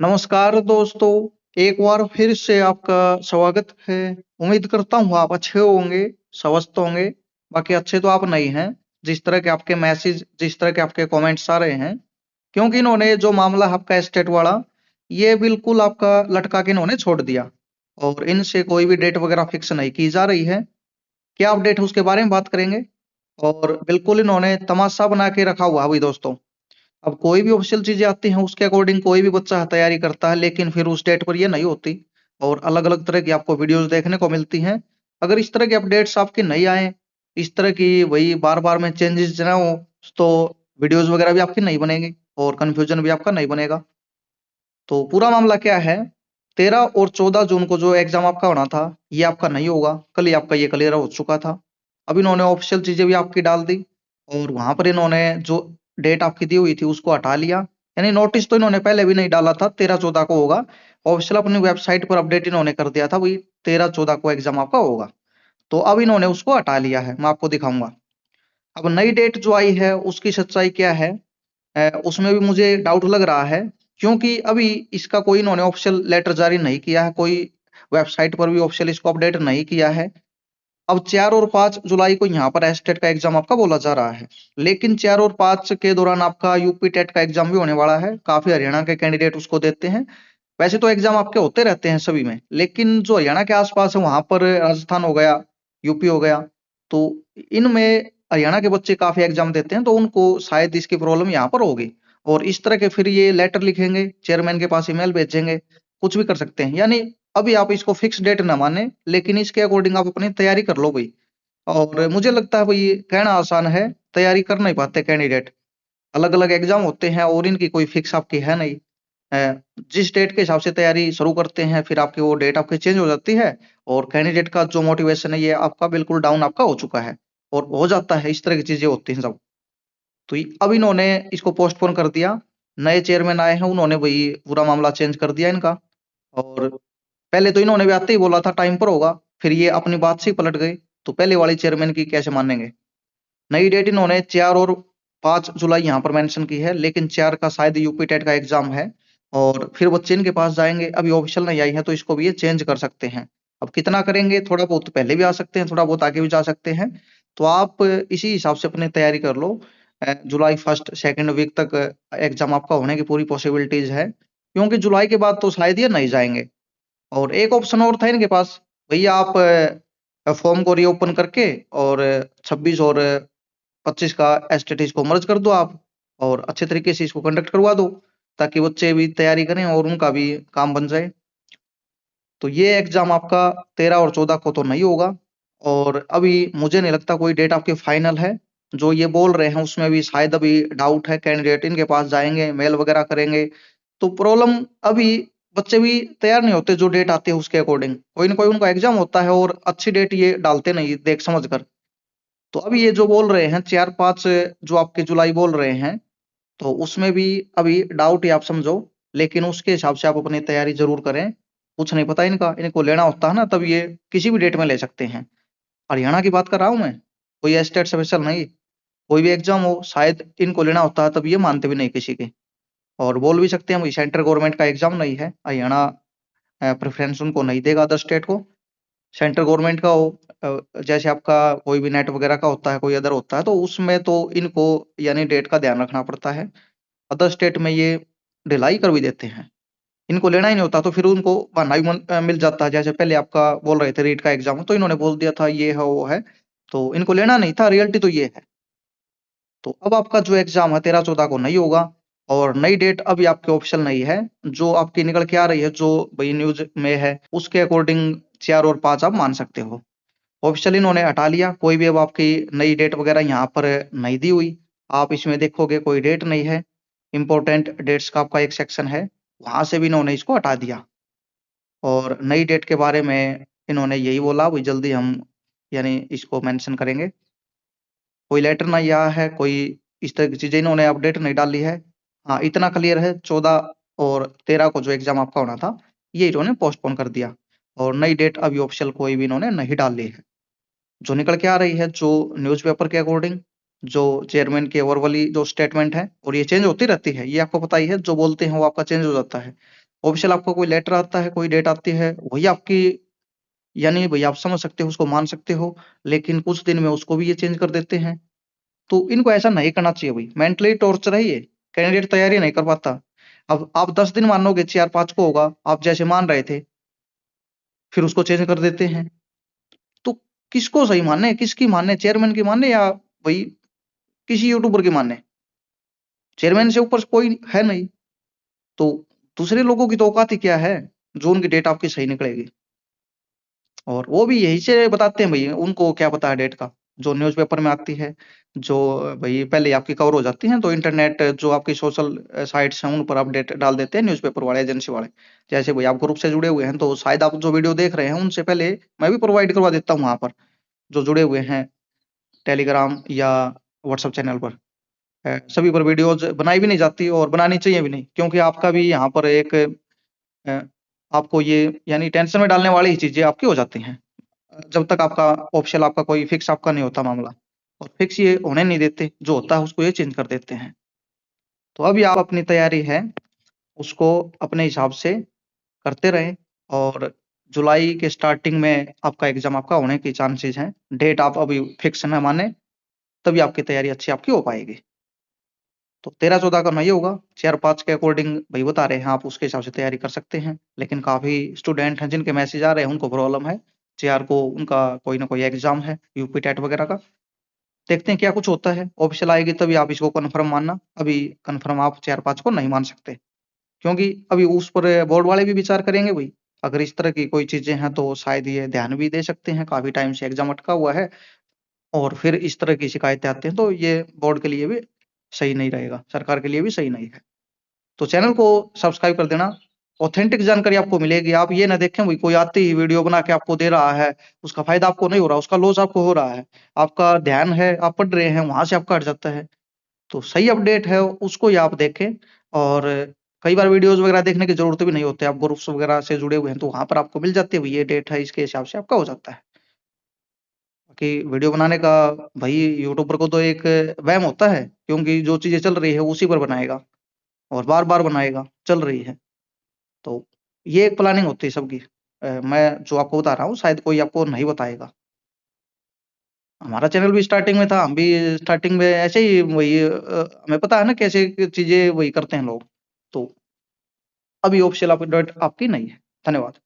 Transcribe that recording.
नमस्कार दोस्तों, एक बार फिर से आपका स्वागत है। उम्मीद करता हूँ आप अच्छे होंगे, स्वस्थ होंगे। बाकी अच्छे तो आप नहीं हैं। जिस तरह के आपके मैसेज, जिस तरह के आपके कमेंट्स आ रहे हैं, क्योंकि इन्होंने जो मामला आपका स्टेट वाला, ये बिल्कुल आपका लटका के इन्होंने छोड़ दिया और इनसे कोई भी डेट वगैरह फिक्स नहीं की जा रही है। क्या अपडेट है उसके बारे में बात करेंगे और बिल्कुल इन्होंने तमाशा बना के रखा हुआ है अभी दोस्तों। अब कोई भी ऑफिशियल चीजें आती हैं उसके अकॉर्डिंग कोई भी बच्चा तैयारी करता है, लेकिन फिर उस डेट पर ये नहीं होती और अलग अलग तरह की आपको वीडियोस देखने को मिलती हैं। अगर इस तरह के अपडेट्स आपके नहीं आए, इस तरह की वही बार बार में चेंजेस ना हो, तो वीडियोस वगैरह भी आपकी नहीं बनेंगी और कंफ्यूजन भी आपका नहीं बनेगा। तो पूरा मामला क्या है, 13 और 14 जून को जो एग्जाम आपका होना था, ये आपका नहीं होगा। कल ही आपका ये क्लियर हो चुका था। अब इन्होंने ऑफिशियल चीजें भी आपकी डाल दी और वहां पर इन्होंने जो डेट आपकी दी हुई थी उसको हटा लिया। यानी नोटिस तो इन्होंने पहले भी नहीं डाला था 13-14 को होगा। ऑफिशियल अपनी वेबसाइट पर अपडेट इन्होंने कर दिया था भाई 13-14 को एग्जाम आपका होगा। तो अब इन्होंने उसको हटा लिया है, मैं आपको दिखाऊंगा। अब नई डेट जो आई है उसकी सच्चाई क्या है, उसमें भी मुझे डाउट लग रहा है, क्योंकि अभी इसका कोई इन्होंने ऑफिशियल लेटर जारी नहीं किया है, कोई वेबसाइट पर भी ऑफिशियल इसको अपडेट नहीं किया है। अब 4 और 5 जुलाई को यहाँ पर एस्टेट का एग्जाम आपका बोला जा रहा है, लेकिन 4 और 5 के दौरान आपका यूपी टेट का एग्जाम भी होने वाला है। काफी हरियाणा के कैंडिडेट उसको देते हैं। वैसे तो एग्जाम आपके होते रहते हैं सभी में, लेकिन जो हरियाणा के आसपास है वहां पर राजस्थान हो गया, यूपी हो गया, तो इनमें हरियाणा के बच्चे काफी एग्जाम देते हैं, तो उनको शायद इसकी प्रॉब्लम यहाँ पर होगी। और इस तरह के फिर ये लेटर लिखेंगे, चेयरमैन के पास ईमेल भेजेंगे, कुछ भी कर सकते हैं। यानी अभी आप इसको फिक्स डेट ना माने, लेकिन इसके अकॉर्डिंग आप अपनी तैयारी कर लो भाई। और मुझे लगता है भाई कहना आसान है, तैयारी कर नहीं पाते कैंडिडेट। अलग अलग एग्जाम होते हैं और इनकी कोई फिक्स आपकी है नहीं। जिस डेट के हिसाब से तैयारी शुरू करते हैं, फिर आपकी वो डेट आपकी चेंज हो जाती है और कैंडिडेट का जो मोटिवेशन है ये आपका बिल्कुल डाउन आपका हो चुका है और हो जाता है। इस तरह की चीजें होती हैं सब। तो अब इन्होंने इसको पोस्टपोन कर दिया। नए चेयरमैन आए हैं, उन्होंने वही पूरा मामला चेंज कर दिया इनका। और पहले तो इन्होंने भी आते ही बोला था टाइम पर होगा, फिर ये अपनी बात से ही पलट गए। तो पहले वाली चेयरमैन की कैसे मानेंगे। नई डेट इन्होंने 4 और 5 जुलाई यहाँ पर मेंशन की है, लेकिन 4 का शायद यूपी टेट का एग्जाम है और फिर बच्चे इनके पास जाएंगे। अभी ऑफिशियल नहीं आई है तो इसको भी ये चेंज कर सकते हैं। अब कितना करेंगे, थोड़ा बहुत पहले भी आ सकते हैं, थोड़ा बहुत आगे भी जा सकते हैं। तो आप इसी हिसाब से अपनी तैयारी कर लो। जुलाई फर्स्ट सेकेंड वीक तक एग्जाम आपका होने की पूरी पॉसिबिलिटीज है, क्योंकि जुलाई के बाद तो शायद ये नहीं जाएंगे। और एक ऑप्शन और था इनके पास, भैया आप फॉर्म को रीओपन करके और 26 और 25 का एसटीटी को मर्ज कर दो आप और अच्छे तरीके से इसको कंडक्ट करवा दो, ताकि बच्चे भी तैयारी करें और उनका भी काम बन जाए। तो ये एग्जाम आपका 13 और 14 को तो नहीं होगा और अभी मुझे नहीं लगता कोई डेट आपकी फाइनल है। जो ये बोल रहे हैं उसमें भी शायद अभी डाउट है, कैंडिडेट इनके पास जाएंगे, मेल वगैरह करेंगे। तो प्रॉब्लम अभी बच्चे भी तैयार नहीं होते, जो डेट आती है उसके अकॉर्डिंग कोई ना कोई उनका एग्जाम होता है और अच्छी डेट ये डालते नहीं देख समझ कर। तो अभी ये जो बोल रहे हैं 4-5 जो आपके जुलाई बोल रहे हैं, तो उसमें भी अभी डाउट ही आप समझो, लेकिन उसके हिसाब से आप अपनी तैयारी ज़रूर करें। कुछ नहीं पता इनका, इनको लेना होता है ना तब ये किसी भी डेट में ले सकते हैं। हरियाणा की बात कर रहा हूँ मैं, कोई स्टेट स्पेशल नहीं। कोई भी एग्ज़ाम हो शायद इनको लेना होता है, तब ये मानते भी नहीं किसी की। और बोल भी सकते हैं, भई सेंट्रल गवर्नमेंट का एग्ज़ाम नहीं है, हरियाणा प्रेफ़रेंस उनको नहीं देगा अदर स्टेट को। सेंट्रल गवर्नमेंट का हो, जैसे आपका कोई भी नेट वगैरह का होता है, कोई अदर होता है, तो उसमें तो इनको यानी डेट का ध्यान रखना पड़ता है। अदर स्टेट में ये ढिलाई कर भी देते हैं। इनको लेना ही नहीं होता तो फिर उनको बहाना भी मिल जाता है। जैसे पहले आपका बोल रहे थे रीट का एग्ज़ाम हो, तो इन्होंने बोल दिया था ये है, वो है, तो इनको लेना नहीं था, रियलिटी तो ये है। तो अब आपका जो एग्ज़ाम है 13-14 को नहीं होगा और नई डेट अभी आपकी ऑफिशियल नहीं है। जो आपकी निकल के आ रही है, जो भई न्यूज़ में है, उसके अकॉर्डिंग 4 और 5 आप मान सकते हो। ऑफिशियल इन्होंने हटा लिया, कोई भी अब आपकी नई डेट वगैरह यहाँ पर नहीं दी हुई। आप इसमें देखोगे कोई डेट नहीं है। इम्पोर्टेंट डेट्स का आपका एक सेक्शन है, वहाँ से भी इन्होंने इसको हटा दिया। और नई डेट के बारे में इन्होंने यही बोला भई जल्दी हम यानी इसको मेंशन करेंगे। कोई लेटर नहीं आया है, कोई इस तरह की चीज़ें इन्होंने अपडेट नहीं डाली है। हाँ, इतना क्लियर है 14 और 13 को जो एग्ज़ाम आपका होना था, ये इन्होंने पोस्टपोन कर दिया और नई डेट अभी ऑफिशियल कोई भी इन्होंने नहीं डाली है। जो निकल के आ रही है, जो न्यूज़पेपर के अकॉर्डिंग, जो चेयरमैन की वर्बली जो स्टेटमेंट है और ये चेंज होती रहती है, ये आपको पता ही है, जो बोलते हैं वो आपका चेंज हो जाता है। ऑफिशियल आपको कोई लेटर आता है, कोई डेट आती है, वही आपकी, यानी भई आप समझ सकते हो, उसको मान सकते हो, लेकिन कुछ दिन में उसको भी ये चेंज कर देते हैं। तो इनको ऐसा नहीं करना चाहिए भई, मेंटली टॉर्चर है ये, कैंडिडेट तैयारी नहीं कर पाता। अब आप 10 दिन मानोगे, 4-5 को होगा, आप जैसे मान रहे थे, फिर उसको चेंज कर देते हैं। तो किसको सही माने, किसकी माने, चेयरमैन की माने या भई किसी यूट्यूबर की माने? चेयरमैन से ऊपर कोई है नहीं, तो दूसरे लोगों की तो औकात ही क्या है, जो उनकी डेट आपकी सही निकलेगी। और वो भी यहीं से बताते हैं भई, उनको क्या पता है डेट का, जो न्यूज़पेपर में आती है, जो भई पहले ही आपकी कवर हो जाती हैं, तो इंटरनेट जो आपकी सोशल साइट्स हैं, उन पर अपडेट डाल देते हैं न्यूज़पेपर वाले, एजेंसी वाले। जैसे भई आप ग्रुप से जुड़े हुए हैं, तो शायद आप जो वीडियो देख रहे हैं, उनसे पहले मैं भी प्रोवाइड करवा देता हूँ वहाँ पर, जो जुड़े हुए हैं टेलीग्राम या व्हाट्सएप चैनल पर। सभी पर वीडियोज़ बनाई भी नहीं जाती और बनानी चाहिए भी नहीं, क्योंकि आपका भी यहाँ पर एक अ, आपको ये यानी टेंशन में डालने वाली ही चीज़ें आपकी हो जाती हैं। जब तक आपका ऑप्शन आपका कोई फिक्स आपका नहीं होता मामला, और फिक्स ये होने नहीं देते, जो होता है उसको ये चेंज कर देते हैं। तो अभी आप अपनी तैयारी है, उसको अपने हिसाब से करते रहें, और जुलाई के स्टार्टिंग में आपका एग्ज़ाम आपका होने की चांसेज़ हैं। डेट आप अभी फिक्स ना माने, तभी आपकी तैयारी अच्छी आपकी हो पाएगी। तो 13-14 का नहीं होगा, 4-5 के अकॉर्डिंग भई बता रहे हैं, आप उसके हिसाब से तैयारी कर सकते हैं। लेकिन काफ़ी स्टूडेंट हैं जिनके मैसेज आ रहे हैं, उनको प्रॉब्लम है। 4 को उनका कोई ना कोई एग्ज़ाम है, यूपी टेट वगैरह का। देखते हैं क्या कुछ होता है, ऑफ़िशियल आएगी तभी आप इसको कन्फर्म मानना, अभी कन्फर्म आप 4-5 को नहीं मान सकते। क्योंकि अभी उस पर बोर्ड वाले भी विचार करेंगे भई, अगर इस तरह की कोई चीज़ें हैं तो शायद ये ध्यान भी दे सकते हैं, काफ़ी टाइम से एग्ज़ाम अटका हुआ है और फिर इस तरह की शिकायतें आती हैं, तो ये बोर्ड के लिए भी सही नहीं रहेगा, सरकार के लिए भी सही नहीं है। तो चैनल को सब्सक्राइब कर देना, ऑथेंटिक जानकारी आपको मिलेगी, आप ये ना देखें भई कोई आते ही वीडियो बना के आपको दे रहा है, उसका फ़ायदा आपको नहीं हो रहा, उसका लॉस आपको हो रहा है। आपका ध्यान है, आप पढ़ रहे हैं, वहाँ से आपका हट जाता है। तो सही अपडेट है, उसको ही आप देखें, और कई बार वीडियोज़ वगैरह देखने की ज़रूरत भी नहीं होती, आप ग्रुप्स वगैरह से जुड़े हुए हैं, तो वहाँ पर आपको मिल जाती है, भई ये डेट है, इसके हिसाब से आपका हो जाता है। बाकी वीडियो बनाने का भई यूट्यूबर को तो एक वहम होता है, क्योंकि जो चीज़ें चल रही है, उसी पर बनाएगा और बार-बार बनाएगा, चल रही है। तो ये एक प्लानिंग होती है सबकी। मैं जो आपको बता रहा हूँ, शायद कोई आपको नहीं बताएगा। हमारा चैनल भी स्टार्टिंग में था, हम भी स्टार्टिंग में ऐसे ही वही हमें पता है ना कैसे चीज़ें वही करते हैं लोग। तो अभी ऑफ़िशियल अपडेट आपकी नहीं है। धन्यवाद।